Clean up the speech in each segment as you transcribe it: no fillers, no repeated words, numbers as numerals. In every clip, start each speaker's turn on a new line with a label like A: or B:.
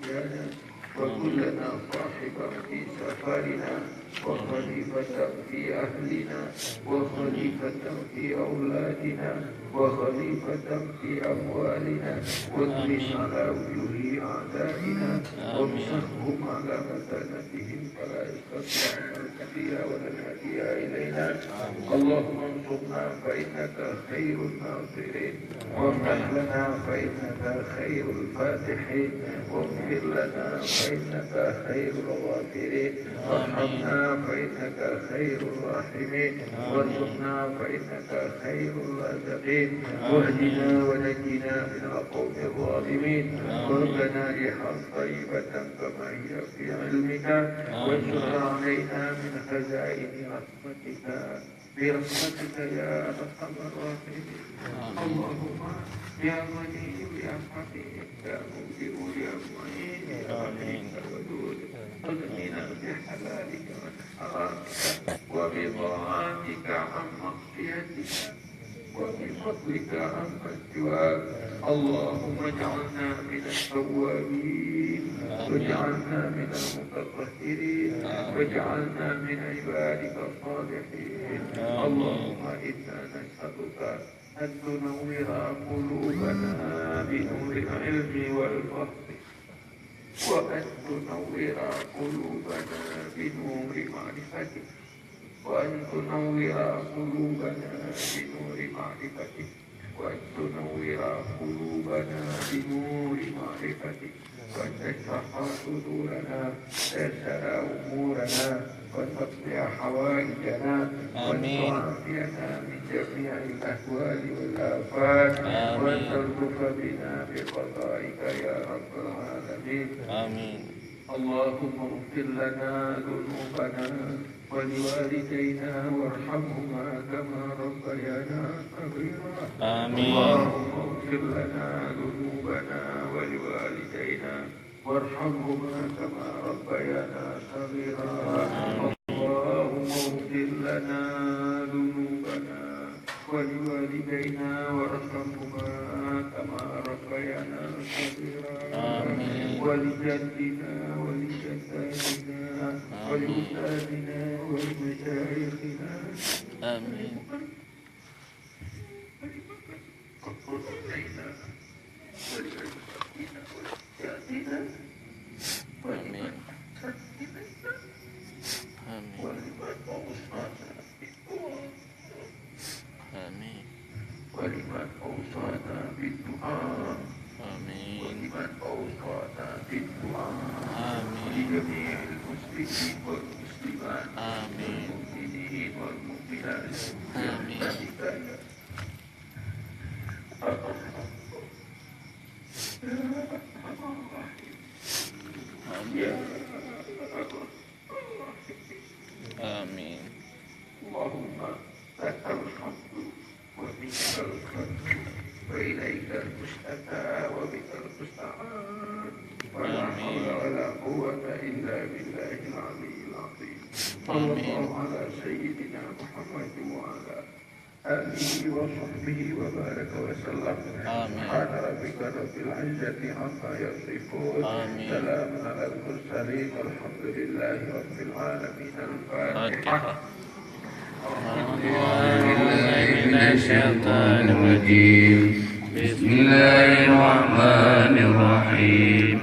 A: ونبينا وكلنا صاحبا في سفرنا وخليفة في أهلنا وخليفة في أولادنا وخليفة في أموالنا واطمس على وجوه أعدائنا وامسحهم على مكانتهم فلا يستطيعون الهدي ولا الهدي إلينا اللهم انصرنا فإنك خير الناصرين وافتح لنا فإنك خير الفاتحين واغفر لنا فإنك خير الغافرين وارحمنا فإنك خير الراحمين وارزقنا فإنك خير الرازقين واهدنا ونجنا من القوم الظالمين وارزقنا ريحا طيبة كما هي في علمك وانشر علينا من خزائن رحمتك برحمتك يا أرحم الراحمين اللهم يا غني يا حميد يا مبدئ يا معين يا رحيم الودود اغننا بحلالك عن حرامك وبطاعتك عن معصيتك وبفضلك عمن سواك اللهم اجعلنا من التوابين واجعلنا من المتطهرين واجعلنا من عبادك الصالحين اللهم إنا نسألك أن تنور قلوبنا بنور العلم والفهم وأن تنور قلوبنا بنور معرفتك وأن تنور قلوبنا بنور معرفتك وأن تنور قلوبنا بنور معرفتك وأن تشرح صدورنا وتيسر أمورنا وتقضي حوائجنا وأن تعافينا من جميع الأهوال والآفات وأن تلطف بنا بقضائك يا رب العالمين آمين اللهم اغفر لنا ذنوبنا ولوالدينا وارحمهما كما ربيانا صغيرا آمين اللهم اغفر لنا ذنوبنا ولوالدينا وارحمهما كما ربيانا صغيرا اللهم اغفر لنا ذنوبنا ولوالدينا وارحمهما كما ربيانا صغيرا آمين ولجدنا ولجداتنا ولأستاذنا ولمشايخنا آمين آمين آمين ولمن أوصانا بالدعاء آمين ولمن أوصانا بالدعاء آمين ولجميع المسلمين والمسلمات آمين والمؤمنين والمؤمنات آمين آمين اللهم لك الحمد ومنك الحمد وإليك المشتكى وبك المستعان ولا حول ولا قوة إلا بالله العلي العظيم صلى الله على سيدنا محمد وعلى آله وصحبه وبارك وسلم سبحان ربك رب العزة عما يصفون سلام على المرسلين والحمد لله رب العالمين الفاتحة من الشيطان الرجيم بسم الله الرحمن الرحيم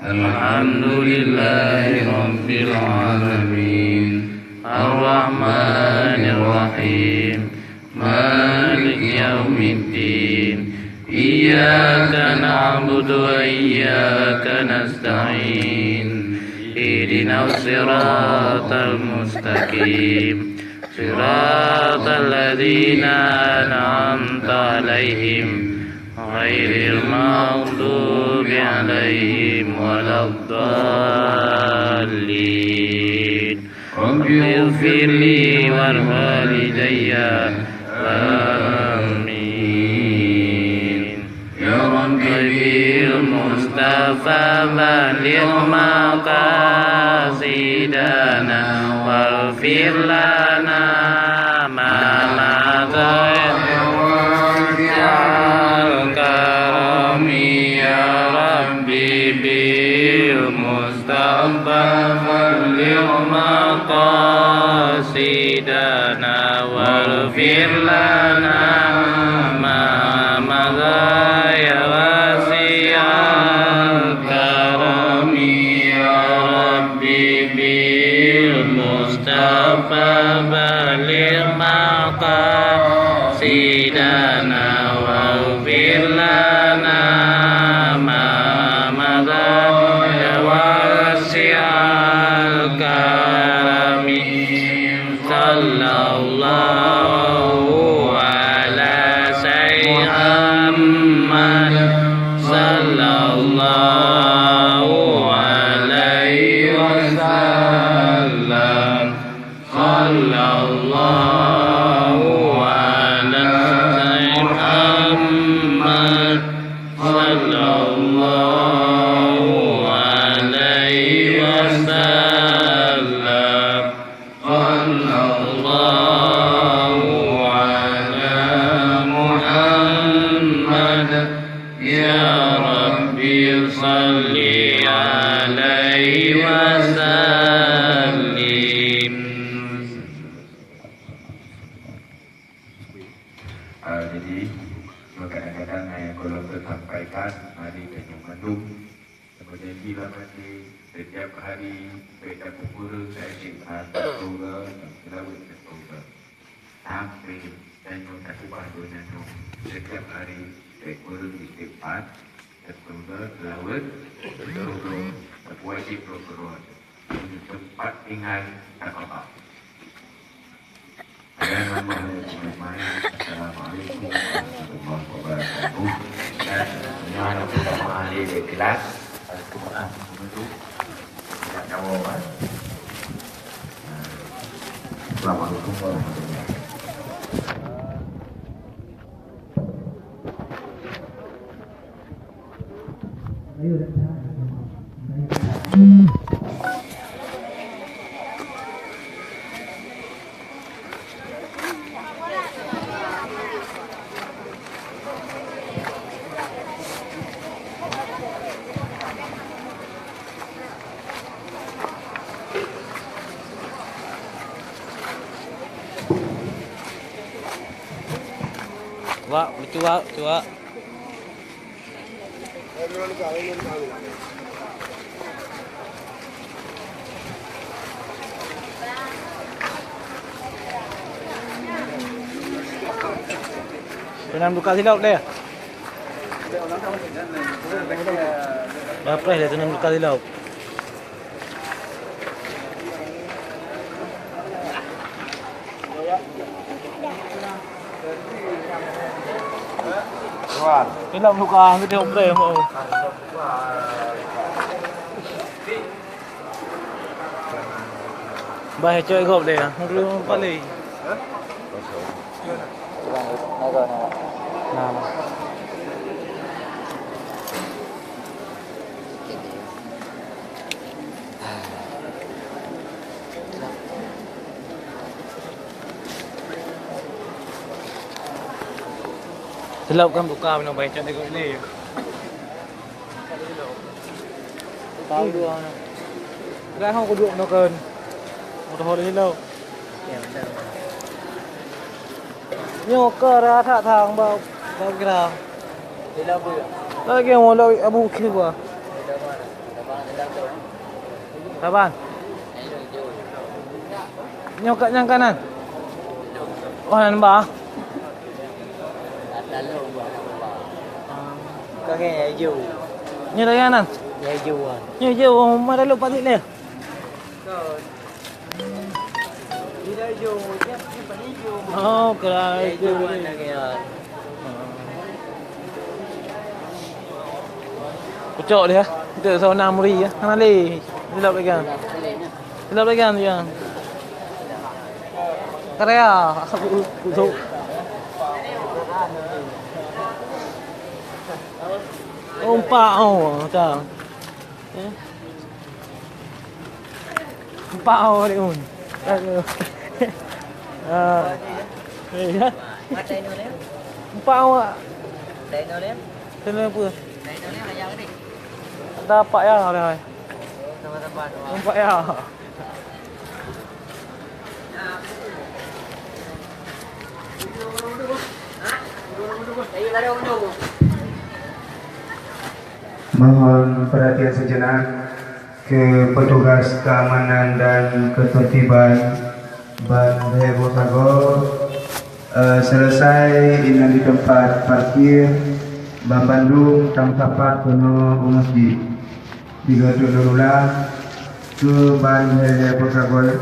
A: الحمد لله رب العالمين الرحمن الرحيم مالك يوم الدين إياك نعبد وإياك نستعين اهدنا الصراط المستقيم صراط الذين أنعمت عليهم غير المغضوب عليهم ولا الضالين رب اغفر لي ولوالدي آمين يا رب بالمصطفى بلغ مقاصدنا واغفر لنا ما مضى الكرم يا ربي بالمصطفى بلغ مقاصدنا واغفر لنا ما مضى يا واسع الكرم يا ربي بالمصطفى بلغ مقاصدنا واغفر لنا ما مضى يا واسع الكرم صلى الله على سيدنا محمد صلى الله عليه وسلم صلى الله على سيدنا محمد صلى الله عليه وسلم صلى الله على محمد يا ربي صل عليه وسلم.
B: Jadi kadang-kadang kalau tersampaikan hari Tanjung Bandung, kemudian bila nanti setiap hari beda pukul saya simpan tertuga laut tertuga sampai Tanjung Tatuban Donanung setiap hari pukul istighfar tertuga laut tertuga wajib berkeruan tempat tinggal tak apa. Assalamualaikum warahmatullahi wabarakatuh. Dan semuanya sudah mengalami kelas Al-Quran dulu. Tidak tahu apa. Assalamualaikum warahmatullahi
A: Wak, lucu wak, lucu wak. Tenang buka silap dia. Berapa dia tenang buka silap? Silap buka ang dia opre mo. Bahaya coy gop dia. Belum paling. Nah. Silap kan buka mana baik cak tengok ni. Tahu dua mana. Dah hang ko duk no kan. Motor hol silap. Nyo ke ra tha thang bao bao kira. Silap bu. Lagi mo lo abu ki gua. Taban. Nyo kat yang kanan. Oh nan ba.
C: Có nghe nhảy dù.
A: Như đây anh.
C: Nhảy dù à.
A: Như dù mà đã lục bắt đi nè.
C: Rồi. Đi đây dù chắc phải đi dù.
A: Cái
C: dù này kìa.
A: Cái chỗ đi á. Từ sau Nam Mori á. Nó đi. Đi lục đây kìa. Đi lục đây kìa kìa. Cái đấy à. Cụ thụ. Ông Pao trời. Pao đi ổn. Đây đó.
C: Bắt đây nó đấy.
A: Pao ạ.
C: Đây nó đấy.
A: Thế nên vừa.
C: Đây nó đấy là giao đi.
A: Dapat ya, dah.
C: Teman-teman.
A: Nampak ya.
D: Mohon perhatian sejenak ke petugas keamanan dan ketertiban Bandar Botagor. Selesai dengan di tempat parkir Bang Bandung tempat penuh masjid. Tiga ulang ke Bandar Botagor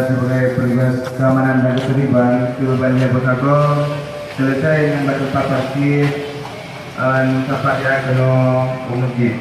D: sebagai petugas keamanan dan ketertiban ke Bandar Botagor. Selesai dengan tempat parkir tempat yang penuh masjid.